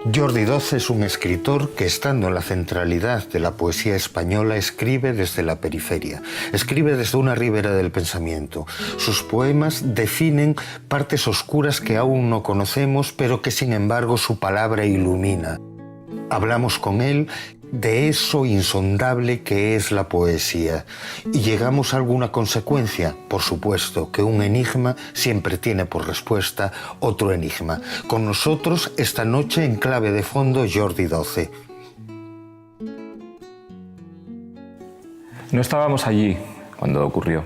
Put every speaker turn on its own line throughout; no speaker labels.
Jordi Doce es un escritor que, estando en la centralidad de la poesía española, escribe desde la periferia, escribe desde una ribera del pensamiento. Sus poemas definen partes oscuras que aún no conocemos, pero que sin embargo su palabra ilumina. Hablamos con él de eso insondable que es la poesía. ¿Y llegamos a alguna consecuencia? Por supuesto, que un enigma siempre tiene por respuesta otro enigma. Con nosotros esta noche en Clave de Fondo, Jordi Doce.
No estábamos allí cuando ocurrió.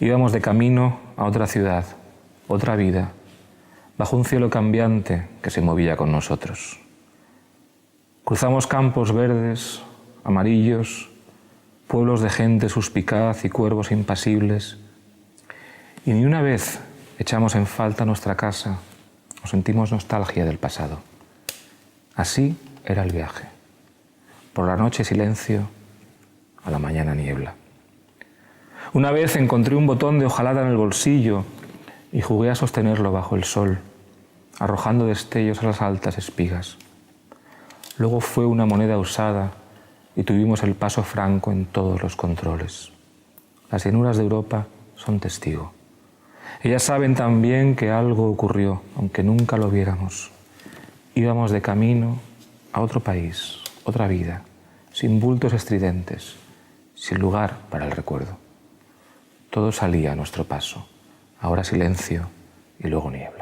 Íbamos de camino a otra ciudad, otra vida, bajo un cielo cambiante que se movía con nosotros. Cruzamos campos verdes, amarillos, pueblos de gente suspicaz y cuervos impasibles. Y ni una vez echamos en falta nuestra casa o sentimos nostalgia del pasado. Así era el viaje. Por la noche silencio, a la mañana niebla. Una vez encontré un botón de hojalata en el bolsillo y jugué a sostenerlo bajo el sol, arrojando destellos a las altas espigas. Luego fue una moneda usada y tuvimos el paso franco en todos los controles. Las llanuras de Europa son testigo. Ellas saben también que algo ocurrió, aunque nunca lo viéramos. Íbamos de camino a otro país, otra vida, sin bultos estridentes, sin lugar para el recuerdo. Todo salía a nuestro paso, ahora silencio y luego niebla.